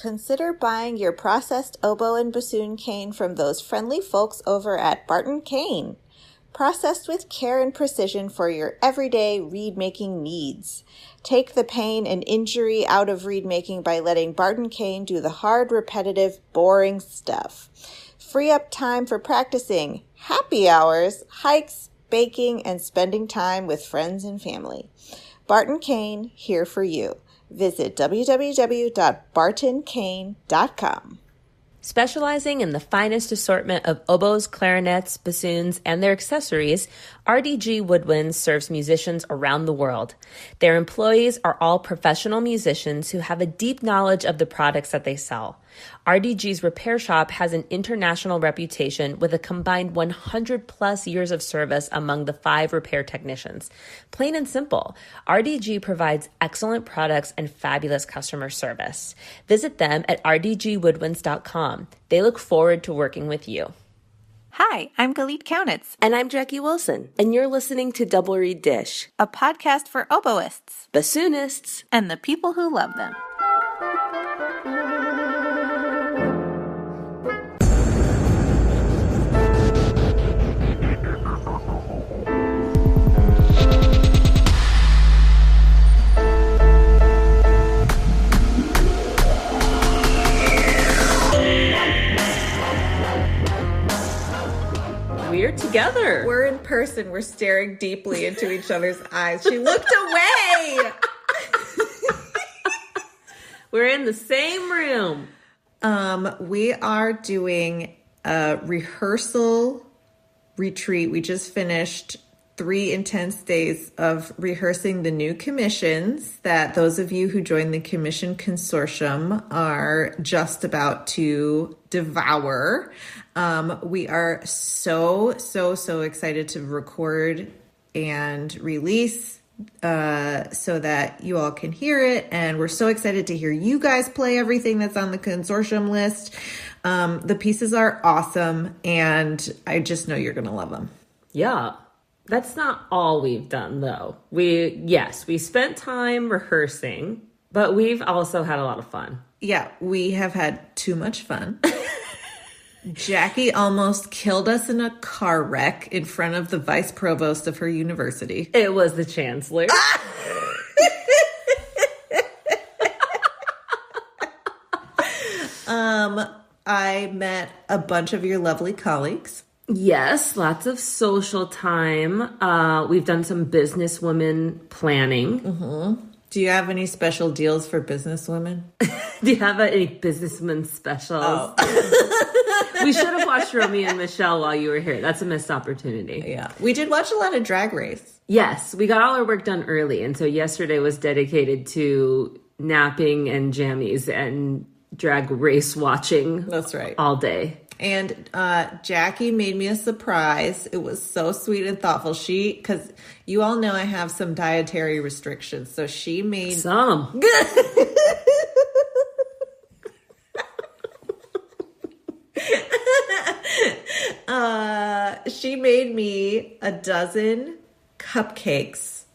consider buying your processed oboe and bassoon cane from those friendly folks over at Barton Cane. Processed with care and precision for your everyday reed-making needs. Take the pain and injury out of reed-making by letting Barton Cane do the hard, repetitive, boring stuff. Free up time for practicing, happy hours, hikes, baking, and spending time with friends and family. Barton Cane, here for you. Visit www.bartoncane.com. Specializing in the finest assortment of oboes, clarinets, bassoons, and their accessories, RDG Woodwinds serves musicians around the world. Their employees are all professional musicians who have a deep knowledge of the products that they sell. RDG's repair shop has an international reputation with a combined 100 plus years of service among the 5 repair technicians. Plain and simple, RDG provides excellent products and fabulous customer service. Visit them at rdgwoodwinds.com. They look forward to working with you. Hi, I'm Galit Kaunitz. And I'm Jackie Wilson, and you're listening to Double Reed Dish, a podcast for oboists, bassoonists, and the people who love them. We're together. We're in person. We're staring deeply into each other's eyes. She looked away. We're in the same room. We are doing a rehearsal retreat. We just finished 3 intense days of rehearsing the new commissions that those of you who joined the commission consortium are just about to devour. We are so excited to record and release so that you all can hear it. And we're so excited to hear you guys play everything that's on the consortium list. The pieces are awesome, and I just know you're going to love them. Yeah. That's not all we've done, though. We spent time rehearsing, but we've also had a lot of fun. Yeah, we have had too much fun. Jackie almost killed us in a car wreck in front of the vice provost of her university. It was the chancellor. I met a bunch of your lovely colleagues. Yes, lots of social time. We've done some businesswomen planning. Mm-hmm. Do you have any special deals for businesswomen? Do you have any businesswomen specials? Oh. We should have watched Romeo and Michelle while you were here. That's a missed opportunity. Yeah. We did watch a lot of Drag Race. Yes, we got all our work done early. And so yesterday was dedicated to napping and jammies and drag race watching. That's right. All day. And Jackie made me a surprise. It was so sweet and thoughtful. Because you all know I have some dietary restrictions. So she made... Some. She made me a dozen cupcakes.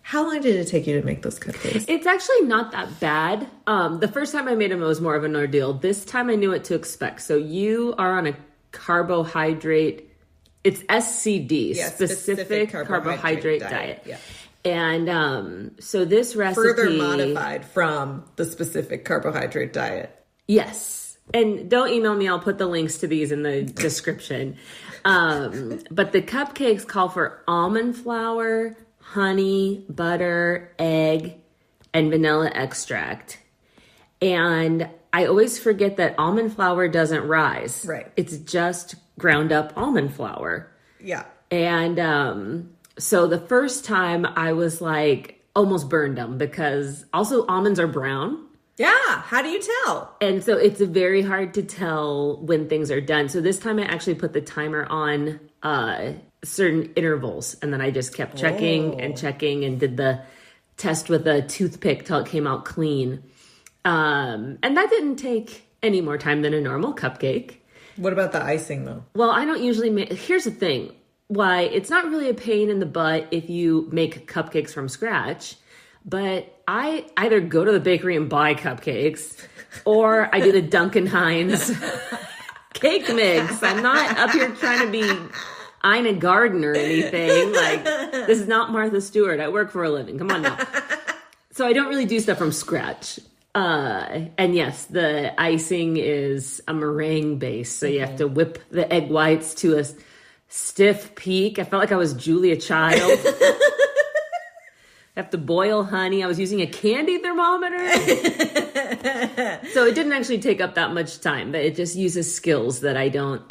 How long did it take you to make those cupcakes? It's actually not that bad. The first time I made them, it was more of an ordeal. This time I knew what to expect. So you are on a carbohydrate, it's SCD, specific carbohydrate diet. Yeah. And so this recipe... Further modified from the specific carbohydrate diet. Yes. And don't email me. I'll put the links to these in the description. But the cupcakes call for almond flour, honey, butter, egg, and vanilla extract. And I always forget that almond flour doesn't rise. Right. It's just ground up almond flour. Yeah. And so the first time I was like almost burned them because also almonds are brown. Yeah. How do you tell? And so it's very hard to tell when things are done. So this time I actually put the timer on certain intervals. And then I just kept checking and did the test with a toothpick till it came out clean. And that didn't take any more time than a normal cupcake. What about the icing though? Well, I don't usually make, here's the thing. Why it's not really a pain in the butt if you make cupcakes from scratch. But I either go to the bakery and buy cupcakes, or I do the Duncan Hines cake mix. I'm not up here trying to be Ina Garden or anything. Like, this is not Martha Stewart. I work for a living. Come on now. So I don't really do stuff from scratch. And yes, the icing is a meringue base. So you have to whip the egg whites to a stiff peak. I felt like I was Julia Child. I have to boil honey. I was using a candy thermometer. So it didn't actually take up that much time, but it just uses skills that I don't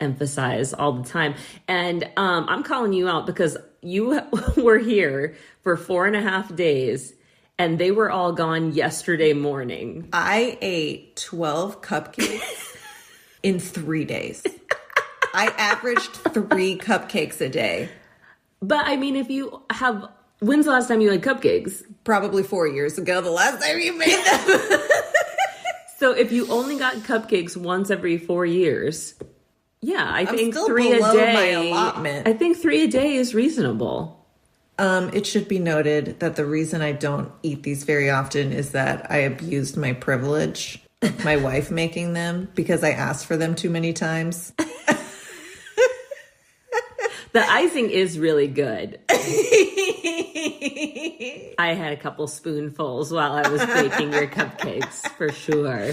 emphasize all the time. And I'm calling you out because you were here for 4.5 days and they were all gone yesterday morning. I ate 12 cupcakes in 3 days. I averaged 3 cupcakes a day. But I mean, if you have... When's the last time you had cupcakes? Probably 4 years ago, the last time you made them. So if you only got cupcakes once every 4 years, yeah, I think still 3 a below day. My allotment. I think 3 a day is reasonable. It should be noted that the reason I don't eat these very often is that I abused my privilege of my wife making them because I asked for them too many times. The icing is really good. I had a couple spoonfuls while I was baking your cupcakes, for sure.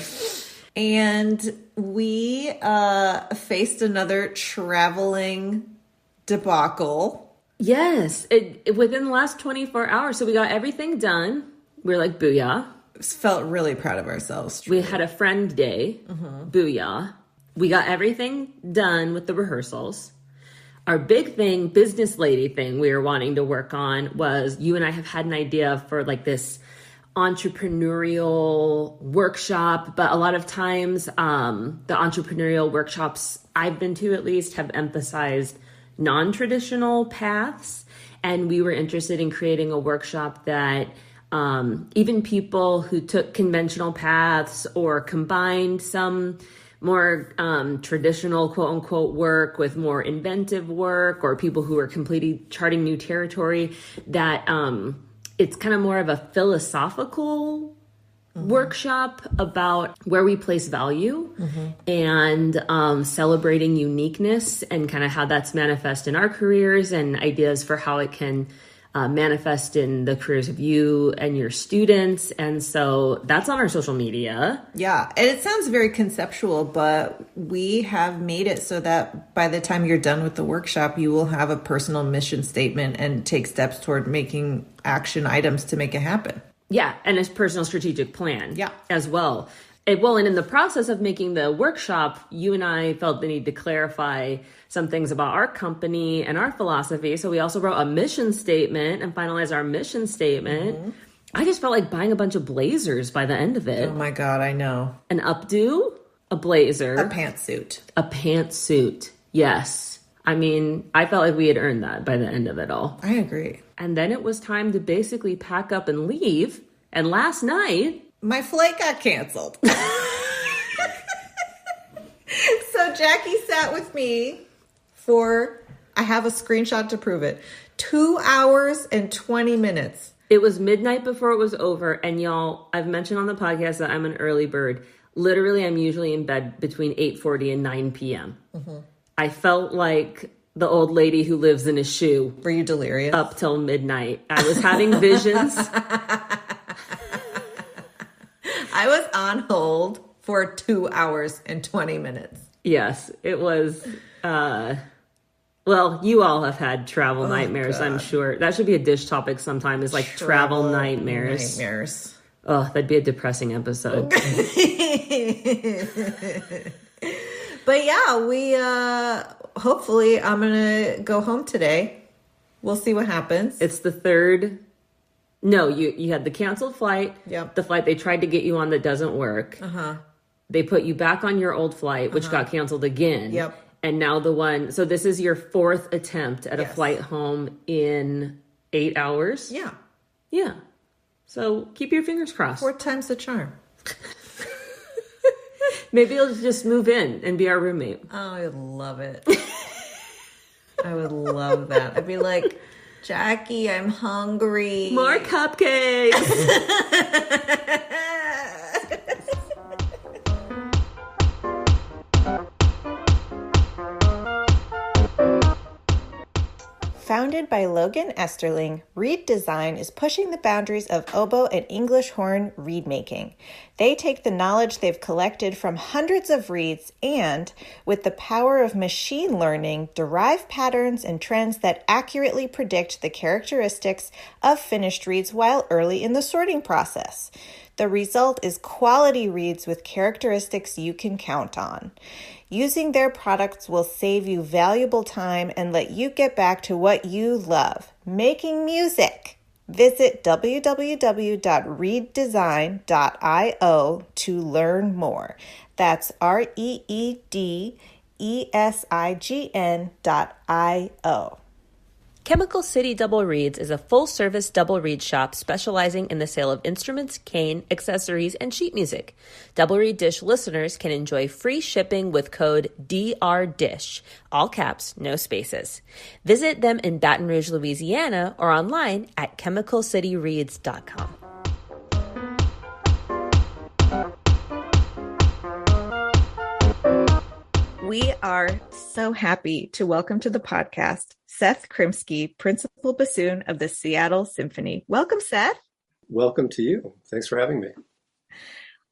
And we faced another traveling debacle. Yes, within the last 24 hours. So we got everything done. We were like, booyah. Felt really proud of ourselves. We had a friend day. Booyah. We got everything done with the rehearsals. Our big thing, business lady thing we were wanting to work on was you and I have had an idea for like this entrepreneurial workshop, but a lot of times the entrepreneurial workshops I've been to at least have emphasized non-traditional paths. And we were interested in creating a workshop that even people who took conventional paths or combined some more traditional quote unquote work with more inventive work, or people who are completely charting new territory, that it's kind of more of a philosophical workshop about where we place value and celebrating uniqueness and kind of how that's manifest in our careers and ideas for how it can manifest in the careers of you and your students. And so that's on our social media. Yeah. And it sounds very conceptual, but we have made it so that by the time you're done with the workshop, you will have a personal mission statement and take steps toward making action items to make it happen. Yeah. And a personal strategic plan. Yeah. As well. And in the process of making the workshop, you and I felt the need to clarify some things about our company and our philosophy. So we also wrote a mission statement and finalized our mission statement. I just felt like buying a bunch of blazers by the end of it. Oh my God, I know. An updo, a blazer. A pantsuit. A pantsuit. Yes. I mean, I felt like we had earned that by the end of it all. I agree. And then it was time to basically pack up and leave. And last night... my flight got canceled. So Jackie sat with me for, I have a screenshot to prove it, 2 hours and 20 minutes. It was midnight before it was over. And y'all, I've mentioned on the podcast that I'm an early bird. Literally, I'm usually in bed between 8:40 and 9 p.m. I felt like the old lady who lives in a shoe. Were you delirious? Up till midnight. I was having visions. I was on hold for 2 hours and 20 minutes. Yes, it was. Well, you all have had travel nightmares, God. I'm sure. That should be a dish topic sometime, is like travel nightmares. Oh, that'd be a depressing episode. But yeah, we hopefully I'm going to go home today. We'll see what happens. It's the third. No, you had the canceled flight. Yep. The flight they tried to get you on that doesn't work. They put you back on your old flight, which got canceled again. Yep. And now the one, so this is your 4th attempt at a flight home in 8 hours? Yeah. Yeah. So keep your fingers crossed. 4 times the charm. Maybe you'll just move in and be our roommate. Oh, I would love it. I would love that. I'd be like, Jackie, I'm hungry. More cupcakes. Founded by Logan Esterling, Reed Design is pushing the boundaries of oboe and English horn reed making. They take the knowledge they've collected from hundreds of reeds and, with the power of machine learning, derive patterns and trends that accurately predict the characteristics of finished reeds while early in the sorting process. The result is quality reeds with characteristics you can count on. Using their products will save you valuable time and let you get back to what you love, making music. Visit www.reeddesign.io to learn more. That's REEDESIGN.io. Chemical City Double Reeds is a full-service double reed shop specializing in the sale of instruments, cane, accessories, and sheet music. Double Reed Dish listeners can enjoy free shipping with code DRDISH, all caps, no spaces. Visit them in Baton Rouge, Louisiana, or online at chemicalcityreeds.com. We are so happy to welcome to the podcast Seth Krimsky, Principal Bassoon of the Seattle Symphony. Welcome, Seth. Welcome to you. Thanks for having me.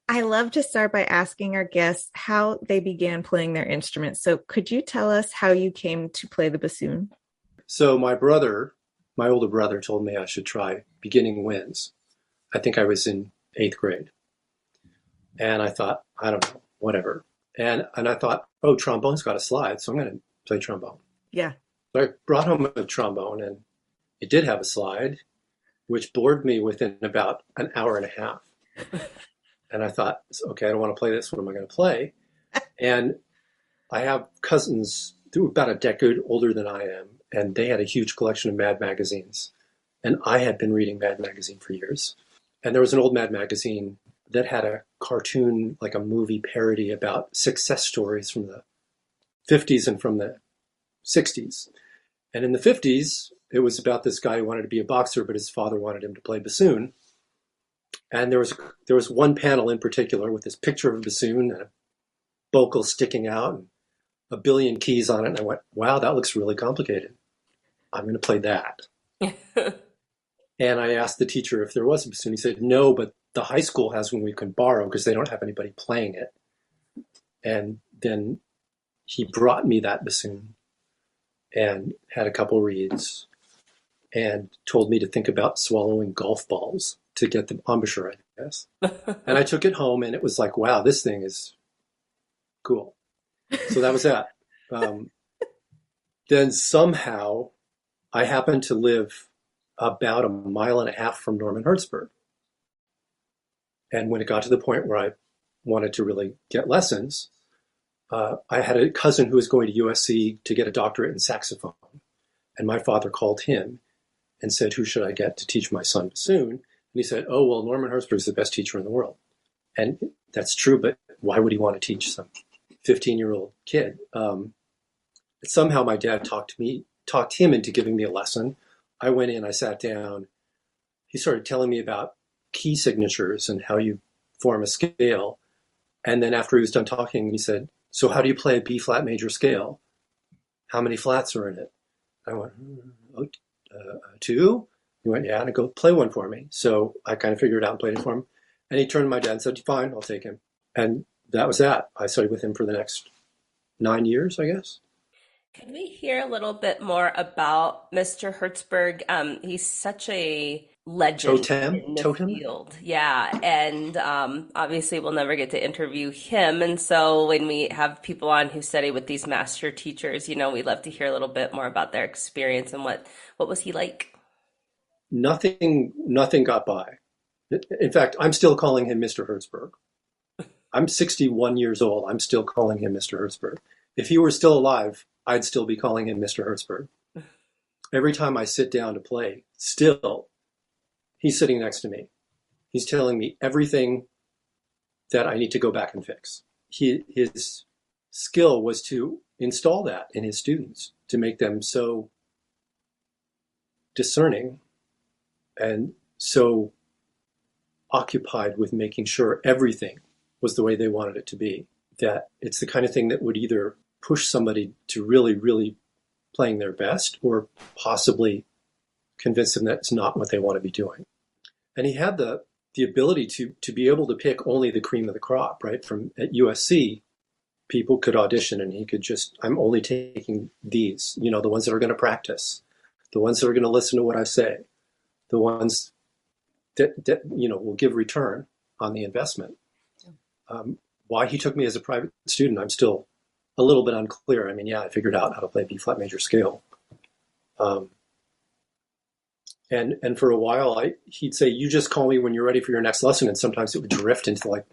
I love to start by asking our guests how they began playing their instruments. So could you tell us how you came to play the bassoon? So my older brother told me I should try beginning winds. I think I was in 8th grade. And I thought, I don't know, whatever. And I thought, oh, trombone's got a slide, so I'm going to play trombone. Yeah. So I brought home a trombone, and it did have a slide, which bored me within about an hour and a half. And I thought, okay, I don't want to play this. What am I going to play? And I have cousins who are about a decade older than I am, and they had a huge collection of Mad magazines. And I had been reading Mad magazine for years. And there was an old Mad magazine that had a cartoon, like a movie parody about success stories from the 50s and from the 60s. And in the 50s, it was about this guy who wanted to be a boxer, but his father wanted him to play bassoon. And there was one panel in particular with this picture of a bassoon and a vocal sticking out and a billion keys on it. And I went, wow, that looks really complicated. I'm going to play that. And I asked the teacher if there was a bassoon. He said, no, but the high school has one we can borrow because they don't have anybody playing it. And then he brought me that bassoon and had a couple reeds and told me to think about swallowing golf balls to get the embouchure, I guess. And I took it home and it was like, wow, this thing is cool. So that was that. Then somehow I happened to live about a mile and a half from Norman Hertzberg. And when it got to the point where I wanted to really get lessons, I had a cousin who was going to USC to get a doctorate in saxophone. And my father called him and said, who should I get to teach my son bassoon? And he said, oh, well, Norman Hertzberg is the best teacher in the world. And that's true, but why would he want to teach some 15-year-old kid? Somehow my dad talked him into giving me a lesson. I went in, I sat down. He started telling me about key signatures and how you form a scale. And then after he was done talking, he said, so how do you play a B flat major scale? How many flats are in it? I went, 2? He went, yeah, and I go, play one for me. So I kind of figured it out and played it for him. And he turned to my dad and said, fine, I'll take him. And that was that. I studied with him for the next 9 years, I guess. Can we hear a little bit more about Mr. Hertzberg? He's such a legend in the field. Yeah. And obviously we'll never get to interview him. And so when we have people on who study with these master teachers, we love to hear a little bit more about their experience and what was he like? Nothing got by. In fact, I'm still calling him Mr. Hertzberg. I'm 61 years old. I'm still calling him Mr. Hertzberg. If he were still alive, I'd still be calling him Mr. Hertzberg. Every time I sit down to play, still, he's sitting next to me. He's telling me everything that I need to go back and fix. His skill was to install that in his students, to discerning and so occupied with making sure everything was the way they wanted it to be, that it's the kind of thing that would either push somebody to really, really playing their best or possibly convince them that it's not what they want to be doing. And he had the ability to be able to pick only the cream of the crop, right? From at USC, people could audition and he could just, I'm only taking these, the ones that are going to practice, the ones that are going to listen to what I say, the ones that will give return on the investment. Why he took me as a private student, I'm still a little bit unclear. I mean, yeah, I figured out how to play B flat major scale. And for a while, he'd say, you just call me when you're ready for your next lesson. And sometimes it would drift into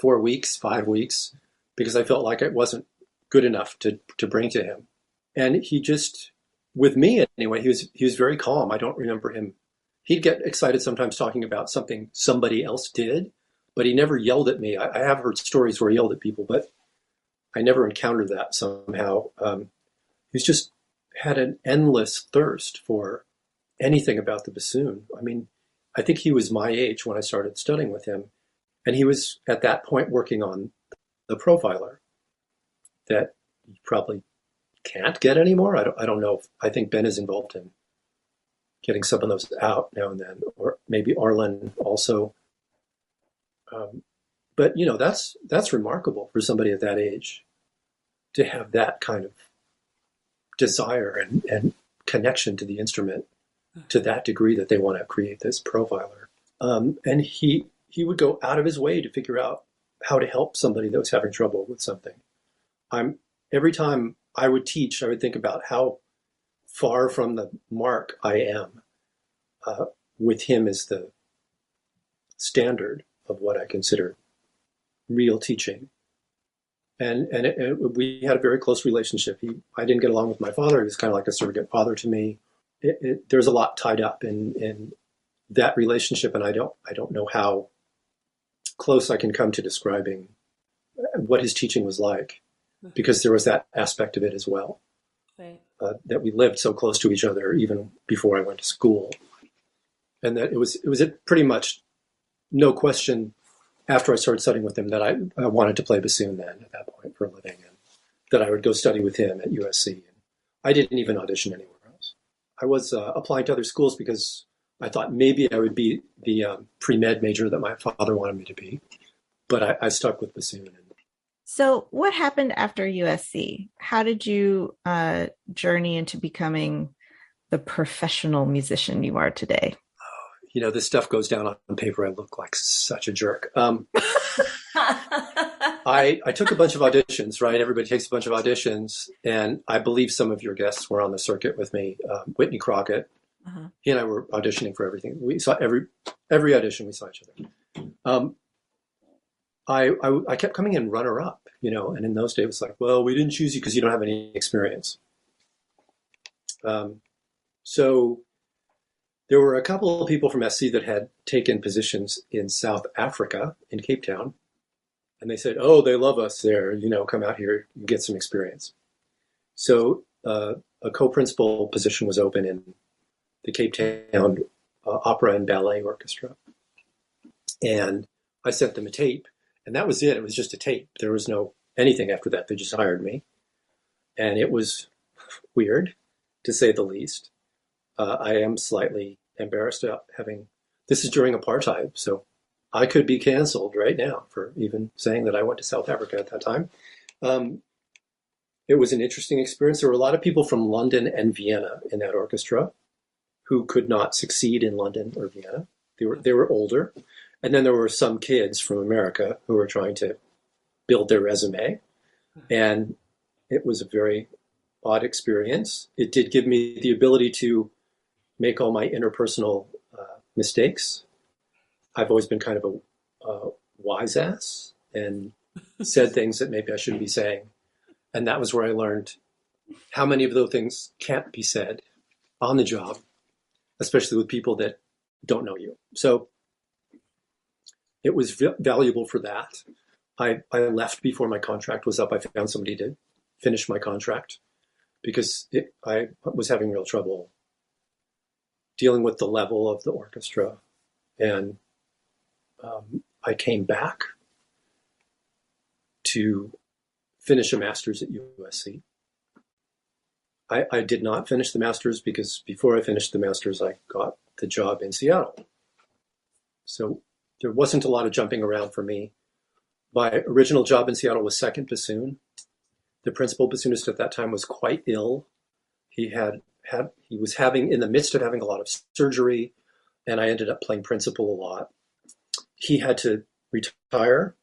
4 weeks, 5 weeks, because I felt like it wasn't good enough to bring to him. And he just, with me anyway, he was very calm. I don't remember him. He'd get excited sometimes talking about something somebody else did, but he never yelled at me. I have heard stories where he yelled at people, but I never encountered that somehow. He's just had an endless thirst for anything about the bassoon. I mean, I think he was my age when I started studying with him. And he was at that point working on the profiler that you probably can't get anymore. I don't know. I think Ben is involved in getting some of those out now and then, or maybe Arlen also. But that's remarkable for somebody at that age to have that kind of desire and connection to the instrument to that degree that they want to create this profiler. And he would go out of his way to figure out how to help somebody that was having trouble with something. Every time I would teach, I would think about how far from the mark I am with him as the standard of what I consider real teaching. And we had a very close relationship. I didn't get along with my father. He was kind of like a surrogate father to me. There's a lot tied up in that relationship, and I don't know how close I can come to describing what his teaching was like, because there was that aspect of it as well. Right. That we lived so close to each other even before I went to school, and that it was pretty much no question after I started studying with him that I wanted to play bassoon then at that point for a living, and that I would go study with him at USC. And I didn't even audition anywhere else. I was applying to other schools because I thought maybe I would be the pre-med major that my father wanted me to be, but I stuck with bassoon. So what happened after USC? How did you journey into becoming the professional musician you are today? This stuff goes down on paper. I look like such a jerk. I took a bunch of auditions, right? Everybody takes a bunch of auditions. And I believe some of your guests were on the circuit with me. Whitney Crockett. Uh-huh. He and I were auditioning for everything. We saw every audition, we saw each other. I kept coming in runner up, and in those days it was like, well, we didn't choose you because you don't have any experience. So there were a couple of people from SC that had taken positions in South Africa, in Cape Town. And they said, oh, they love us there, come out here and get some experience. So a co-principal position was open in the Cape Town Opera and Ballet Orchestra. And I sent them a tape, and that was it. It was just a tape. There was no anything after that. They just hired me. And it was weird, to say the least. I am slightly embarrassed about this is during apartheid, so I could be canceled right now for even saying that I went to South Africa at that time. It was an interesting experience. There were a lot of people from London and Vienna in that orchestra who could not succeed in London or Vienna. They were older. And then there were some kids from America who were trying to build their resume. And it was a very odd experience. It did give me the ability to make all my interpersonal mistakes. I've always been kind of a wise ass and said things that maybe I shouldn't be saying. And that was where I learned how many of those things can't be said on the job, especially with people that don't know you. So it was valuable for that. I left before my contract was up. I found somebody to finish my contract because I was having real trouble dealing with the level of the orchestra. And I came back to finish a master's at USC. I did not finish the master's because before I finished the master's, I got the job in Seattle. So there wasn't a lot of jumping around for me. My original job in Seattle was second bassoon. The principal bassoonist at that time was quite ill. He was in the midst of having a lot of surgery, and I ended up playing principal a lot. He had to retire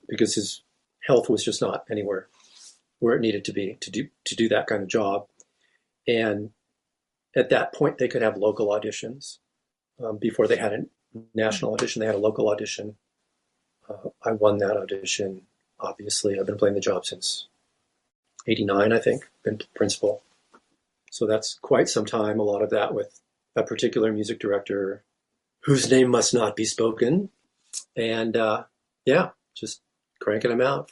because his health was just not anywhere where it needed to be to do that kind of job. And at that point, they could have local auditions. Before they had a national audition, they had a local audition. I won that audition. Obviously, I've been playing the job since '89, I think, been principal. So that's quite some time, a lot of that with a particular music director whose name must not be spoken. And just cranking them out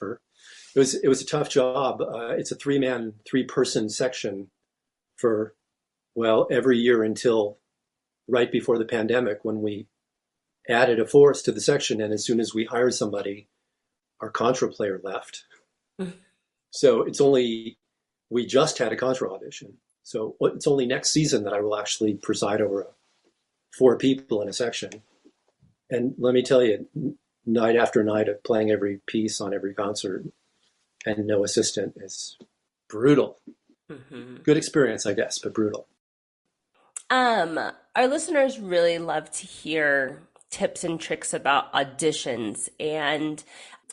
it was a tough job. It's a three-person section for, every year until right before the pandemic, when we added a fourth to the section. And as soon as we hired somebody, our contra player left. So we just had a contra audition. So it's only next season that I will actually preside over 4 people in a section. And let me tell you, night after night of playing every piece on every concert and no assistant is brutal. Mm-hmm. Good experience, I guess, but brutal. Our listeners really love to hear tips and tricks about auditions, and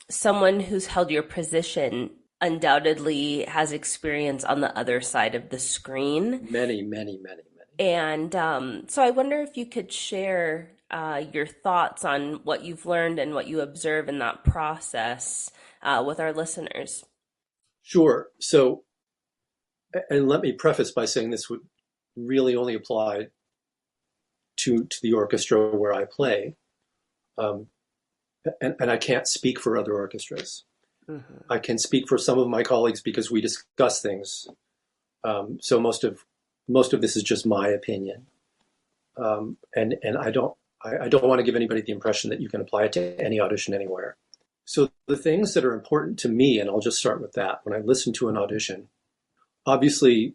someone who's held your position undoubtedly has experience on the other side of the screen. Many. And so I wonder if you could share your thoughts on what you've learned and what you observe in that process with our listeners. Sure. So, and let me preface by saying this would really only apply to the orchestra where I play. And I can't speak for other orchestras. Mm-hmm. I can speak for some of my colleagues because we discuss things. So most of this is just my opinion. And I don't want to give anybody the impression that you can apply it to any audition anywhere. So the things that are important to me, and I'll just start with that. When I listen to an audition, obviously,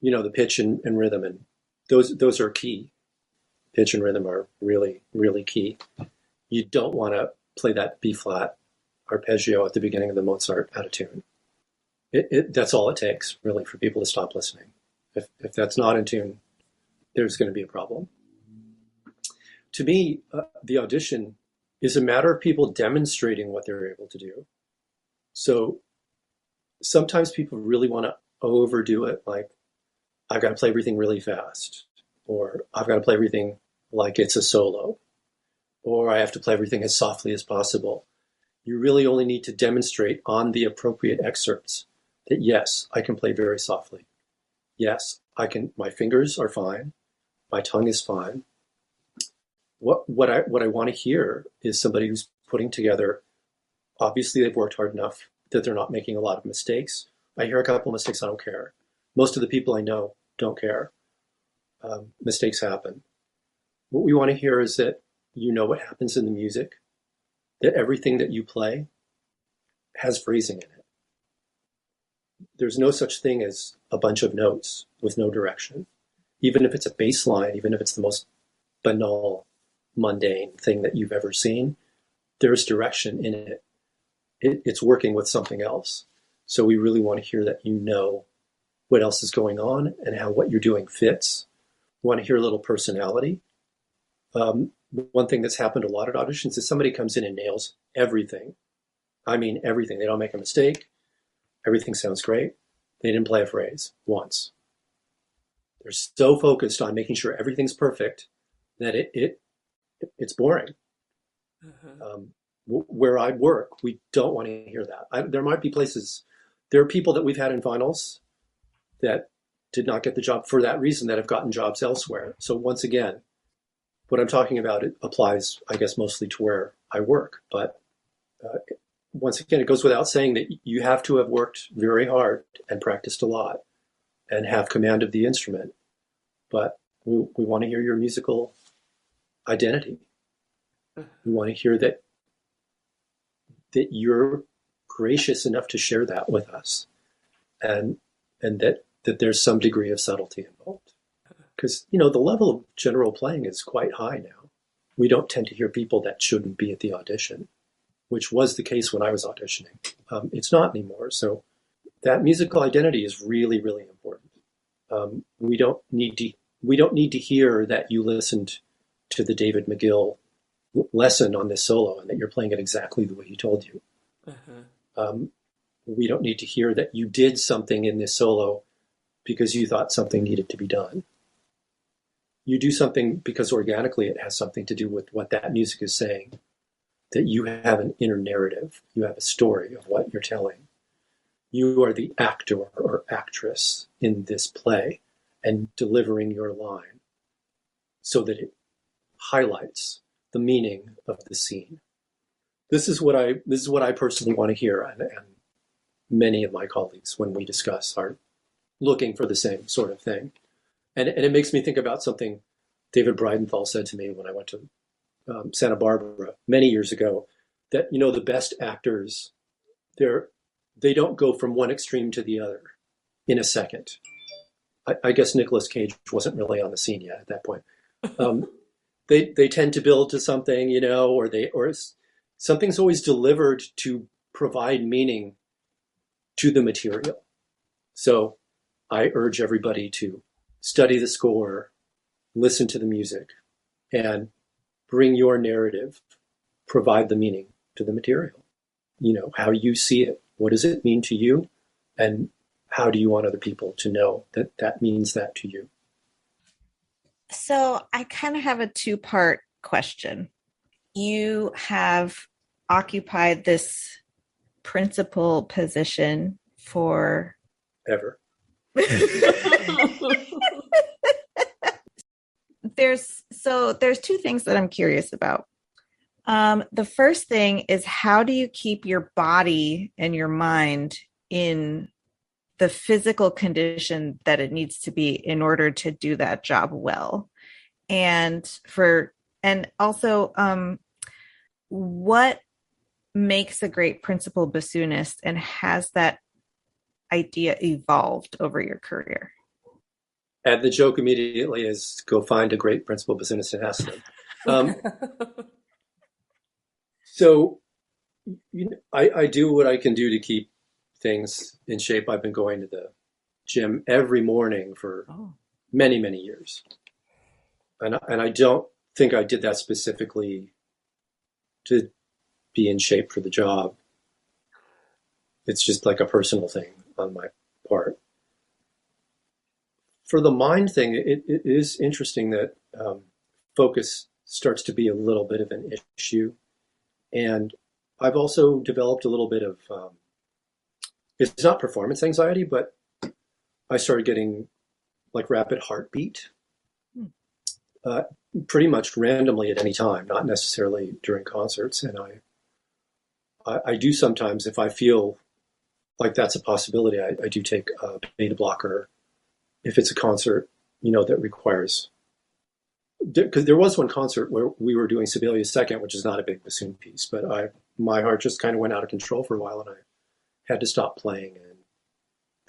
the pitch and rhythm, and those are key. Pitch and rhythm are really, really key. You don't want to play that B flat arpeggio at the beginning of the Mozart out of tune. That's all it takes, really, for people to stop listening. If that's not in tune, there's going to be a problem. To me, the audition is a matter of people demonstrating what they're able to do. So sometimes people really want to overdo it, like, I've got to play everything really fast, or I've got to play everything like it's a solo, or I have to play everything as softly as possible. You really only need to demonstrate on the appropriate excerpts that, yes, I can play very softly. Yes, I can. My fingers are fine. My tongue is fine. What I want to hear is somebody who's putting together. Obviously, they've worked hard enough that they're not making a lot of mistakes. I hear a couple of mistakes. I don't care. Most of the people I know don't care. Mistakes happen. What we want to hear is that you know what happens in the music, that everything that you play has phrasing in it. There's no such thing as a bunch of notes with no direction. Even if it's a bass line, even if it's the most banal, mundane thing that you've ever seen, there's direction in it. It's working with something else. So we really want to hear that you know what else is going on and how what you're doing fits. We want to hear a little personality. One thing that's happened a lot at auditions is somebody comes in and nails everything. I mean, everything. They don't make a mistake. Everything sounds great. They didn't play a phrase once. They're so focused on making sure everything's perfect that it's boring. Mm-hmm. Where I work, we don't want to hear that. There might be places, there are people that we've had in finals that did not get the job for that reason, that have gotten jobs elsewhere. So once again, what I'm talking about, it applies, I guess, mostly to where I work. But once again, it goes without saying that you have to have worked very hard and practiced a lot and have command of the instrument. But We want to hear your musical identity. We want to hear that you're gracious enough to share that with us, and that there's some degree of subtlety involved. Because, the level of general playing is quite high now. We don't tend to hear people that shouldn't be at the audition, which was the case when I was auditioning. It's not anymore. So that musical identity is really, really important. We don't need to hear that you listened to the David McGill lesson on this solo and that you're playing it exactly the way he told you. We don't need to hear that you did something in this solo because you thought something needed to be done. You do something because organically it has something to do with what that music is saying, that you have an inner narrative, you have a story of what you're telling. You are the actor or actress in this play and delivering your line so that it highlights the meaning of the scene. This is what I personally want to hear, and many of my colleagues, when we discuss, are looking for the same sort of thing. And it makes me think about something David Breidenthal said to me when I went to Santa Barbara many years ago, that, the best actors, they don't go from one extreme to the other in a second. I guess Nicolas Cage wasn't really on the scene yet at that point. They tend to build to something, or something's always delivered to provide meaning to the material. So I urge everybody to study the score, listen to the music, and bring your narrative, provide the meaning to the material. How you see it. What does it mean to you? And how do you want other people to know that that means that to you? So I kind of have a two-part question. You have occupied this principal position for ever. There's two things that I'm curious about. The first thing is, how do you keep your body and your mind in the physical condition that it needs to be in order to do that job well? And also, what makes a great principal bassoonist, and has that idea evolved over your career? And the joke immediately is, go find a great principal bassoonist and ask them. So I do what I can do to keep things in shape. I've been going to the gym every morning for many, many years. And I don't think I did that specifically to be in shape for the job. It's just like a personal thing on my part. For the mind thing, it is interesting that focus starts to be a little bit of an issue. And I've also developed a little bit of, it's not performance anxiety, but I started getting like rapid heartbeat pretty much randomly at any time, not necessarily during concerts. And I do sometimes, if I feel like that's a possibility, I do take a beta blocker if it's a concert, that requires, because there was one concert where we were doing Sibelius Second, which is not a big bassoon piece, but my heart just kind of went out of control for a while and I had to stop playing. And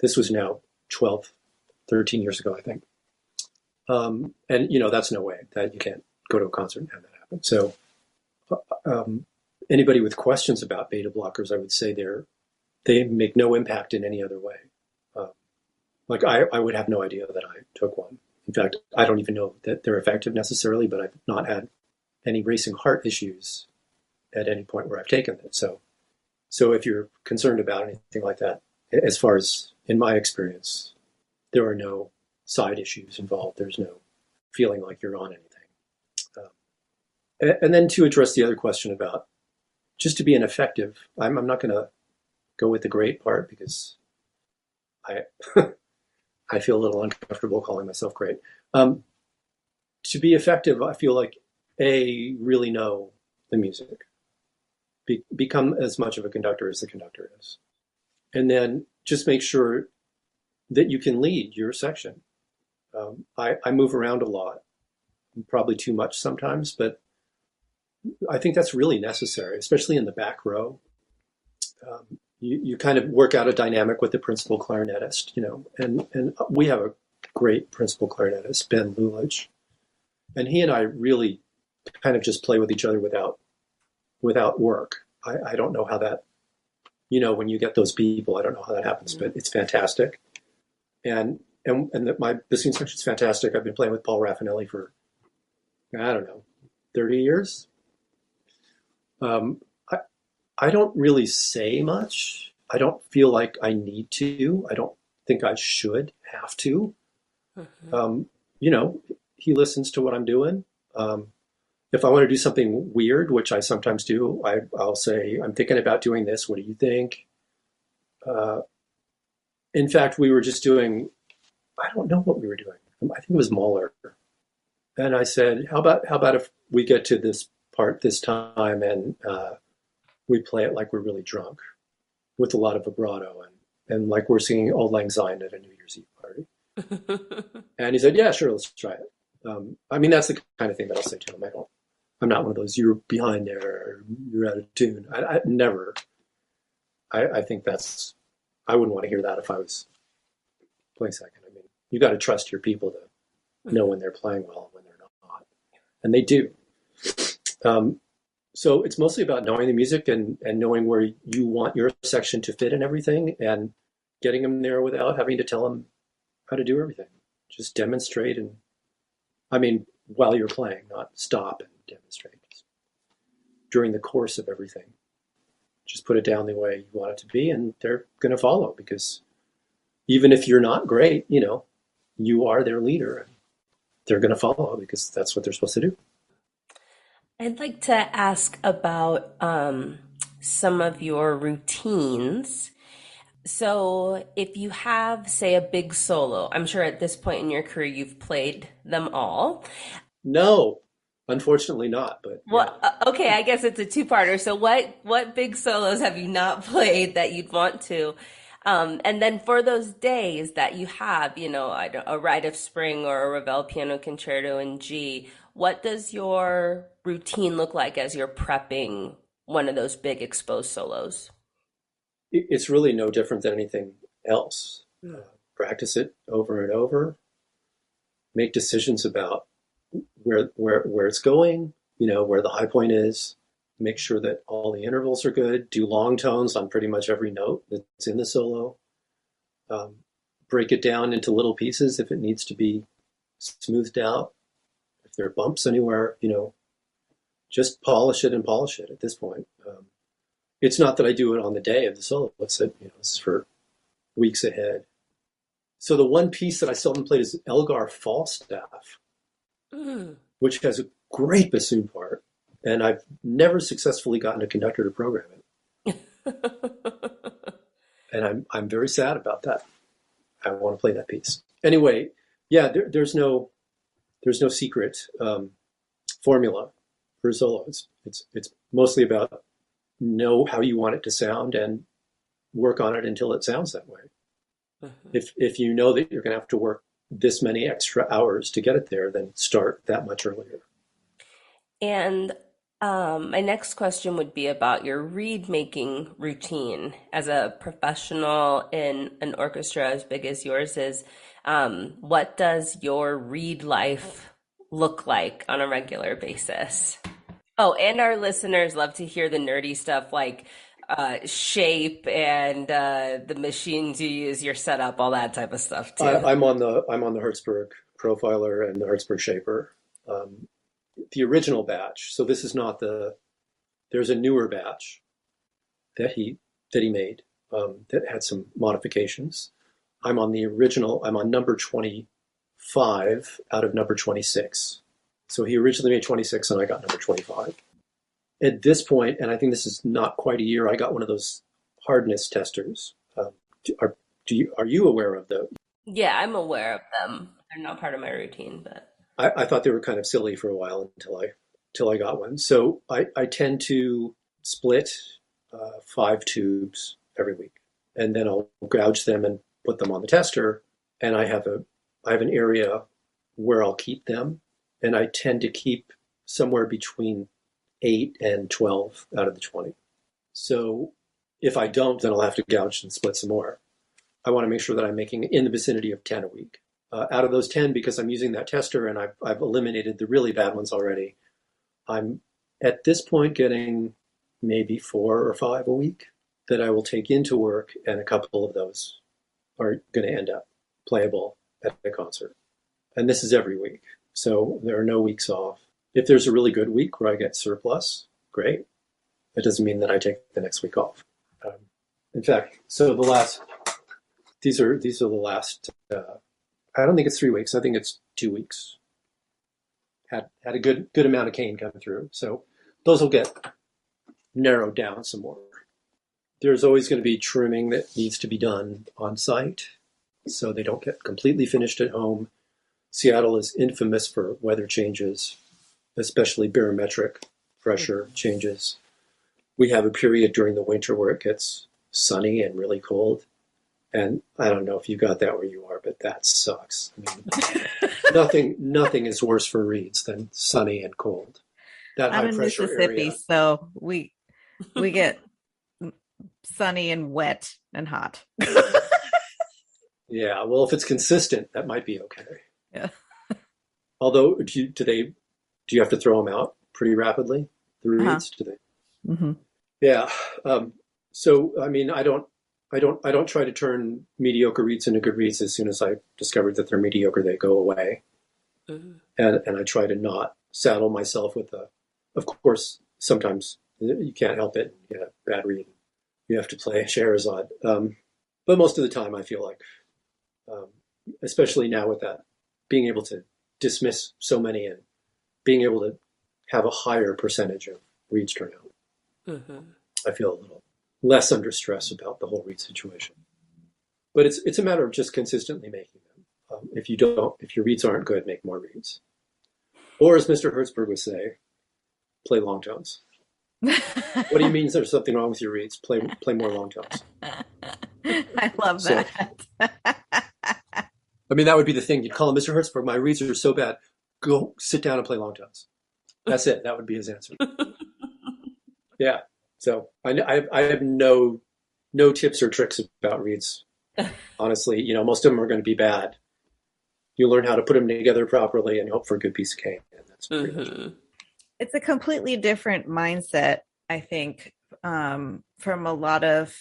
this was now 12, 13 years ago, I think. And that's no way that you can't go to a concert and have that happen. So anybody with questions about beta blockers, I would say they make no impact in any other way. Like I would have no idea that I took one. In fact, I don't even know that they're effective necessarily, but I've not had any racing heart issues at any point where I've taken it. So if you're concerned about anything like that, as far as in my experience, there are no side issues involved. There's no feeling like you're on anything. And then to address the other question about just to be an effective, I'm not going to go with the great part because I feel a little uncomfortable calling myself great. To be effective, I feel like really know the music, become as much of a conductor as the conductor is, and then just make sure that you can lead your section. I move around a lot, probably too much sometimes, but I think that's really necessary, especially in the back row. You kind of work out a dynamic with the principal clarinetist, and we have a great principal clarinetist, Ben Lulich, and he and I really kind of just play with each other without work. I don't know how that, when you get those people, I don't know how that happens, but it's fantastic. My bassoon section is fantastic. I've been playing with Paul Raffanelli for, I don't know, 30 years. I don't really say much. I don't feel like I need to. I don't think I should have to. Mm-hmm. He listens to what I'm doing. If I want to do something weird, which I sometimes do, I'll say, I'm thinking about doing this. What do you think? In fact, we were just doing, I don't know what we were doing. I think it was Mahler. And I said, how about if we get to this part this time and we play it like we're really drunk with a lot of vibrato and like we're singing Auld Lang Syne at a New Year's Eve party. And he said, yeah, sure, let's try it. That's the kind of thing that I'll say to him. I'm not one of those, you're behind there, or you're out of tune. I never. I think I wouldn't want to hear that if I was playing second. You got to trust your people to know when they're playing well and when they're not. And they do. So it's mostly about knowing the music and knowing where you want your section to fit in everything and getting them there without having to tell them how to do everything. Just demonstrate while you're playing, not stop and demonstrate. During the course of everything, just put it down the way you want it to be, and they're going to follow, because even if you're not great, you are their leader, and they're going to follow because that's what they're supposed to do. I'd like to ask about some of your routines. So if you have, say, a big solo, I'm sure at this point in your career you've played them all. No, unfortunately not. But well, okay, I guess it's a two-parter. So what big solos have you not played that you'd want to? And then for those days that you have, a Rite of Spring or a Ravel Piano Concerto in G, what does your routine look like as you're prepping one of those big exposed solos? It's really no different than anything else. Practice it over and over. Make decisions about where it's going, where the high point is. Make sure that all the intervals are good. Do long tones on pretty much every note that's in the solo. Break it down into little pieces if it needs to be smoothed out. If there are bumps anywhere, just polish it at this point. It's not that I do it on the day of the solo. It's that, this is for weeks ahead. So the one piece that I still haven't played is Elgar Falstaff, which has a great bassoon part. And I've never successfully gotten a conductor to program it. And I'm very sad about that. I want to play that piece. Anyway, yeah, there's no secret formula for a solo. It's mostly about know how you want it to sound and work on it until it sounds that way. If you know that you're going to have to work this many extra hours to get it there, then start that much earlier. And my next question would be about your reed making routine. As a professional in an orchestra as big as yours is, what does your reed life look like on a regular basis? Oh, and our listeners love to hear the nerdy stuff like shape and the machines you use, your setup, all that type of stuff too. I'm on the Hertzberg profiler and the Hertzberg shaper. The original batch. So this is not there's a newer batch that he made that had some modifications. I'm on the original. I'm on number 25 out of number 26. So he originally made 26 and I got number 25. At this point, and I think this is not quite a year, I got one of those hardness testers. Are you aware of those? Yeah, I'm aware of them. They're not part of my routine, but I thought they were kind of silly for a while until I got one. So I tend to split 5 tubes every week, and then I'll gouge them and put them on the tester. And I have an area where I'll keep them. And I tend to keep somewhere between 8 and 12 out of the 20. So if I don't, then I'll have to gouge and split some more. I want to make sure that I'm making in the vicinity of 10 a week. Out of those 10, because I'm using that tester and I've eliminated the really bad ones already, I'm at this point getting maybe 4 or 5 a week that I will take into work, and a couple of those are going to end up playable at a concert. And this is every week. So there are no weeks off. If there's a really good week where I get surplus, great. That doesn't mean that I take the next week off. In fact, so these are the last, I don't think it's 3 weeks. I think it's 2 weeks. Had a good amount of cane come through. So those will get narrowed down some more. There's always going to be trimming that needs to be done on site, so they don't get completely finished at home. Seattle is infamous for weather changes, especially barometric pressure changes. We have a period during the winter where it gets sunny and really cold. And I don't know if you got that where you are, but that sucks. I mean, nothing is worse for reeds than sunny and cold. That I'm high in pressure Mississippi, area. so we get sunny and wet and hot. Yeah, well, if it's consistent, that might be okay. Yeah. Although, do you have to throw them out pretty rapidly? The reeds, do they? Mm-hmm. Yeah. So I mean, I don't try to turn mediocre reeds into good reeds. As soon as I discovered that they're mediocre, they go away. Mm-hmm. And I try to not saddle myself with of course, sometimes you can't help it. You have bad reed. You have to play Scheherazade. But most of the time I feel like, especially now with that, being able to dismiss so many and being able to have a higher percentage of reeds turn out, mm-hmm. I feel a little less under stress about the whole reed situation. But it's a matter of just consistently making them. If your reeds aren't good, make more reeds. Or as Mr. Hertzberg would say, play long tones. What do you mean there's something wrong with your reeds? Play more long tones. I love that. I mean, that would be the thing. You'd call him, Mr. Hertzberg, my reeds are so bad. Go sit down and play long tones. That's it. That would be his answer. Yeah. So I have no tips or tricks about reeds. Honestly, most of them are going to be bad. You learn how to put them together properly and hope for a good piece of cane. And that's pretty much it. It's a completely different mindset, I think, from a lot of,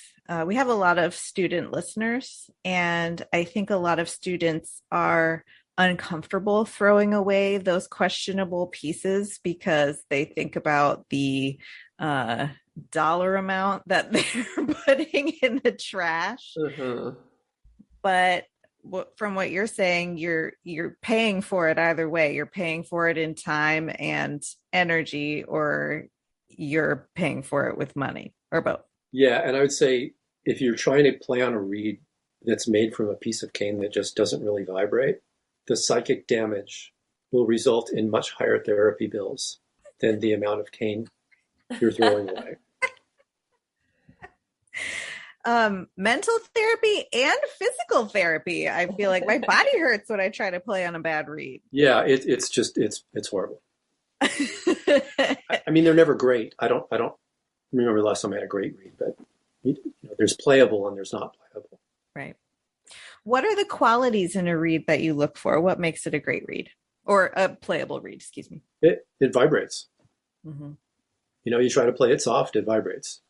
we have a lot of student listeners, and I think a lot of students are uncomfortable throwing away those questionable pieces because they think about the dollar amount that they're putting in the trash. Mm-hmm. But from what you're saying, you're paying for it either way. You're paying for it in time and energy, or you're paying for it with money, or both. Yeah, and I would say if you're trying to play on a reed that's made from a piece of cane that just doesn't really vibrate, the psychic damage will result in much higher therapy bills than the amount of cane you're throwing away. Mental therapy and physical therapy. I feel like my body hurts when I try to play on a bad reed. Yeah, it's horrible. I mean, they're never great. I don't remember the last time I had a great reed, but there's playable and there's not playable. Right. What are the qualities in a reed that you look for? What makes it a great reed, or a playable reed? Excuse me. It vibrates. Mm-hmm. You try to play it soft, it vibrates.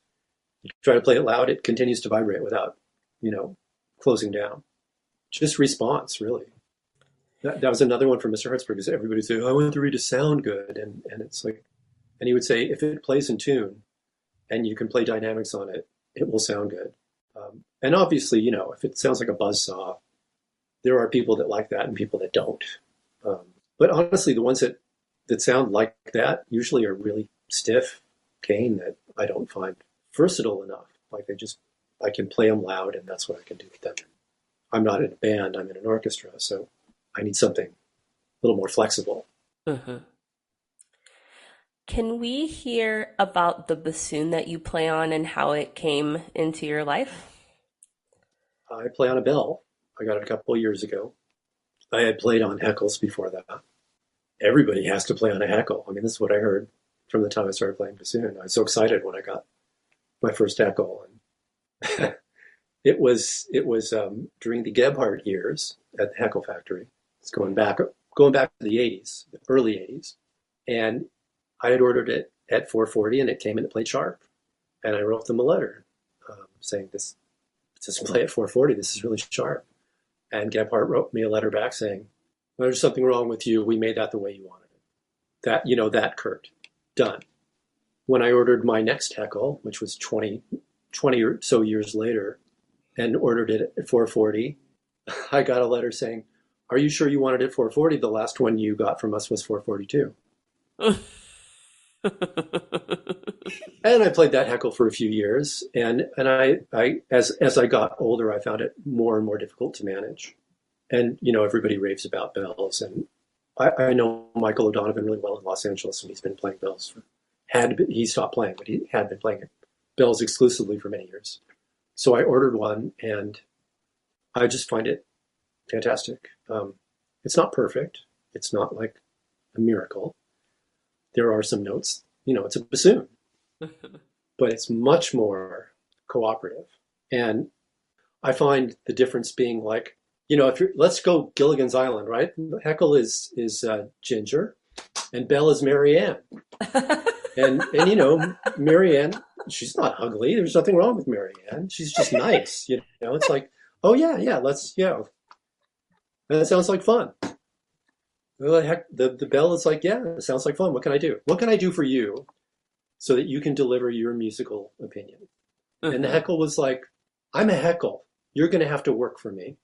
You try to play it loud, it continues to vibrate without, closing down. Just response, really. That was another one from Mr. Hertzberg, because everybody say, I want the reed to sound good. And it's like, and he would say, if it plays in tune and you can play dynamics on it, it will sound good. And obviously, if it sounds like a buzzsaw, there are people that like that and people that don't. But honestly, the ones that sound like that usually are really stiff cane that I don't find versatile enough. Like I can play them loud, and that's what I can do with them. I'm not in a band, I'm in an orchestra, so I need something a little more flexible. Mm-hmm. Can we hear about the bassoon that you play on and how it came into your life? I play on a bell. I got it a couple of years ago. I had played on heckles before that. Everybody has to play on a heckle. I mean, this is what I heard from the time I started playing bassoon. I was so excited when I got my first heckle. And it was during the Gebhardt years at the Heckle Factory. It's going back to the 80s, the early 80s. And I had ordered it at 440 and it came in to play sharp. And I wrote them a letter saying, this doesn't play at 440. This is really sharp. And Gebhardt wrote me a letter back saying, there's something wrong with you. We made that the way you wanted it. That Kurt. Done. When I ordered my next heckle, which was 20 or so years later, and ordered it at 440, I got a letter saying, are you sure you wanted it at 440? The last one you got from us was 442. And I played that heckle for a few years. And I as I got older, I found it more and more difficult to manage. And, everybody raves about bells. And I know Michael O'Donovan really well in Los Angeles, and he's been playing bells he stopped playing, but he had been playing bells exclusively for many years. So I ordered one, and I just find it fantastic. It's not perfect. It's not like a miracle. There are some notes, it's a bassoon, but it's much more cooperative. And I find the difference being like, let's go Gilligan's Island, right? Heckle is Ginger, and Belle is Marianne. and Marianne, she's not ugly. There's nothing wrong with Marianne. She's just nice. It's like, oh yeah, let's. That sounds like fun. The Belle is like, yeah, it sounds like fun. What can I do? What can I do for you so that you can deliver your musical opinion? And the heckle was like, I'm a heckle. You're going to have to work for me.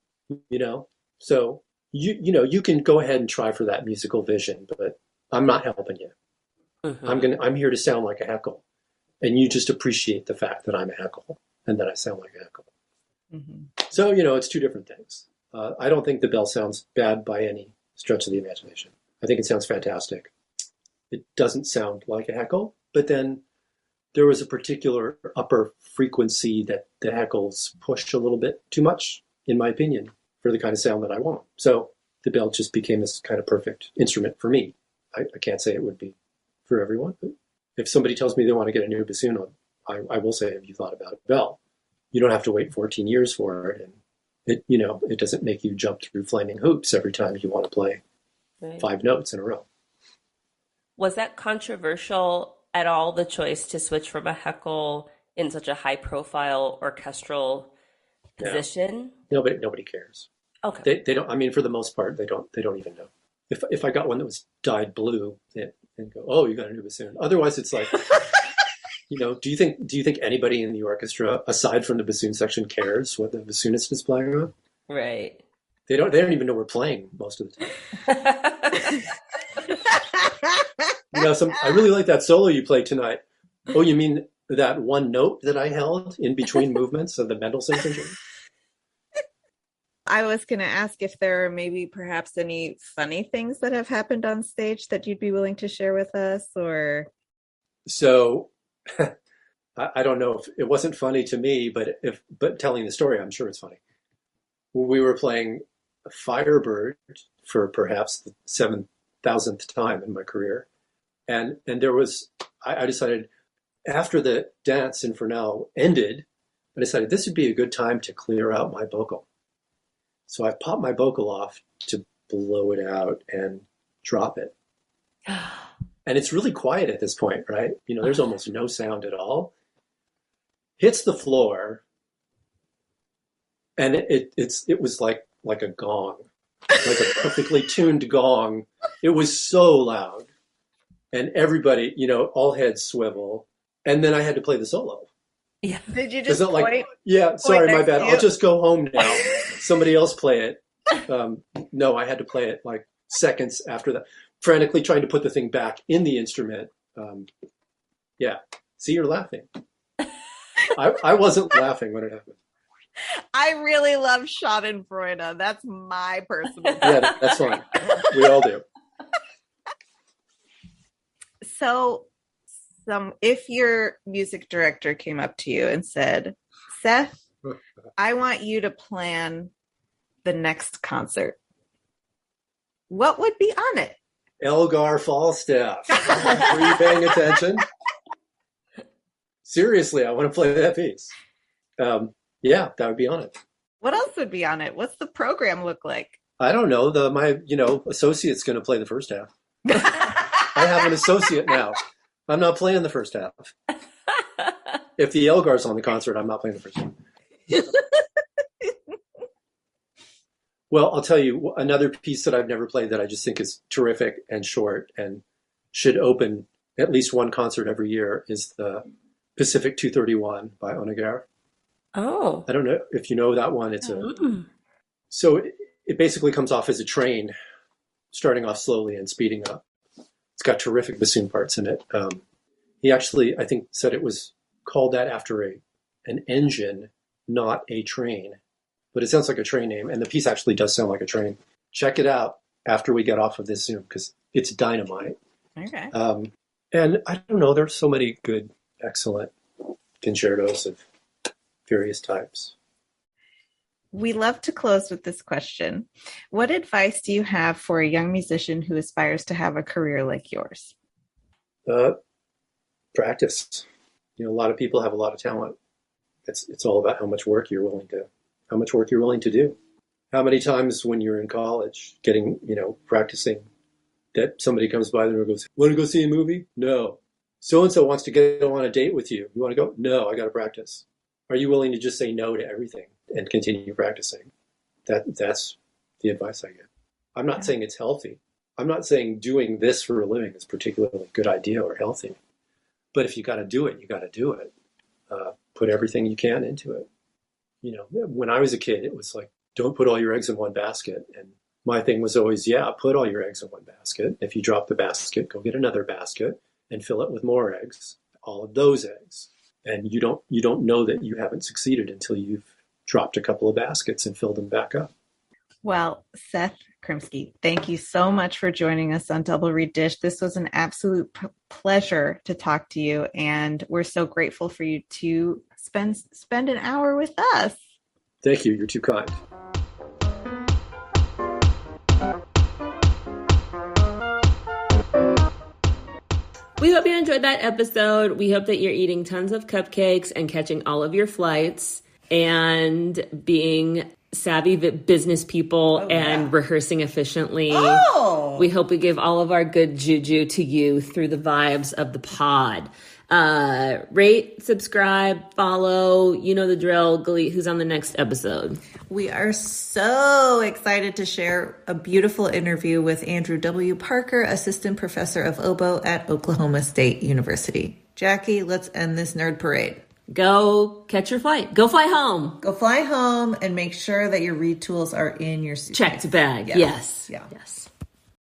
So you can go ahead and try for that musical vision, but I'm not helping you. I'm here to sound like a heckle, and you just appreciate the fact that I'm a heckle and that I sound like a heckle. So it's two different things. I don't think the bell sounds bad by any stretch of the imagination. I think it sounds fantastic. It doesn't sound like a heckle, but then there was a particular upper frequency that the heckles pushed a little bit too much, in my opinion, for the kind of sound that I want. So the bell just became this kind of perfect instrument for me. I can't say it would be for everyone, but if somebody tells me they want to get a new bassoon, I will say, have you thought about a bell? You don't have to wait 14 years for it, and it doesn't make you jump through flaming hoops every time you want to play 5 notes in a row. Was that controversial at all, the choice to switch from a heckle in such a high-profile orchestral position? No. Nobody cares. Okay. They don't. I mean, for the most part, they don't even know. If I got one that was dyed blue, and go, oh, you got a new bassoon. Otherwise, it's like, do you think anybody in the orchestra, aside from the bassoon section, cares what the bassoonist is playing on? Right. They don't even know we're playing most of the time. I really like that solo you played tonight. Oh, you mean that one note that I held in between movements of the Mendelssohn Concerto? I was going to ask if there are maybe perhaps any funny things that have happened on stage that you'd be willing to share with us, or. So, I don't know if it wasn't funny to me, but telling the story, I'm sure it's funny. We were playing Firebird for perhaps the 7,000th time in my career. And there was, I decided after the dance Infernal ended, I decided this would be a good time to clear out my vocal. So I popped my vocal off to blow it out and drop it. And it's really quiet at this point, right? There's almost no sound at all. Hits the floor, and it was like a gong, like a perfectly tuned gong. It was so loud. And everybody, all heads swivel. And then I had to play the solo. Yeah. Did you just point? Sorry, my bad. I'll just go home now. Somebody else play it. No, I had to play it like seconds after that, frantically trying to put the thing back in the instrument. See, you're laughing. I wasn't laughing when it happened. I really love Schadenfreude. That's my personal. Yeah, that's fine. We all do. So, if your music director came up to you and said, Seth, I want you to plan the next concert. What would be on it? Elgar Falstaff. Were you paying attention? Seriously, I want to play that piece. Yeah, that would be on it. What else would be on it? What's the program look like? I don't know. My associate's going to play the first half. I have an associate now. I'm not playing the first half. If the Elgar's on the concert, I'm not playing the first half. Well, I'll tell you another piece that I've never played that I just think is terrific and short and should open at least one concert every year is the Pacific 231 by Honegger. Oh. I don't know if you know that one. So it basically comes off as a train, starting off slowly and speeding up. It's got terrific bassoon parts in it. He actually, I think, said it was called that after an engine, not a train. But it sounds like a train name, and the piece actually does sound like a train. Check it out after we get off of this Zoom, because it's dynamite. Okay. And I don't know, there's so many good, excellent concertos of various types. We love to close with this question. What advice do you have for a young musician who aspires to have a career like yours? Practice. A lot of people have a lot of talent. It's all about how much work you're willing to do. How many times when you're in college getting, practicing, that somebody comes by there and goes, want to go see a movie? No. So-and-so wants to go on a date with you. You want to go? No, I got to practice. Are you willing to just say no to everything and continue practicing? That's the advice I give. I'm not saying it's healthy. I'm not saying doing this for a living is particularly a good idea or healthy. But if you got to do it, you got to do it. Put everything you can into it. When I was a kid, it was like, don't put all your eggs in one basket. And my thing was always, put all your eggs in one basket. If you drop the basket, go get another basket and fill it with more eggs, all of those eggs. And you don't know that you haven't succeeded until you've dropped a couple of baskets and filled them back up. Well, Seth Krimsky, thank you so much for joining us on Double Reed Dish. This was an absolute pleasure to talk to you, and we're so grateful for you to spend an hour with us. Thank you. You're too kind. We hope you enjoyed that episode. We hope that you're eating tons of cupcakes and catching all of your flights and being savvy business people and rehearsing efficiently. We hope we give all of our good juju to you through the vibes of the pod. Rate, subscribe, follow, you know the drill. Galit, who's on the next episode? We are so excited to share a beautiful interview with Andrew W. Parker, Assistant Professor of Oboe at Oklahoma State University. Jackie, let's end this nerd parade. Go catch your flight. Go fly home. Go fly home and make sure that your reed tools are in your suitcase. Checked bag. Yes. Yeah. Yes.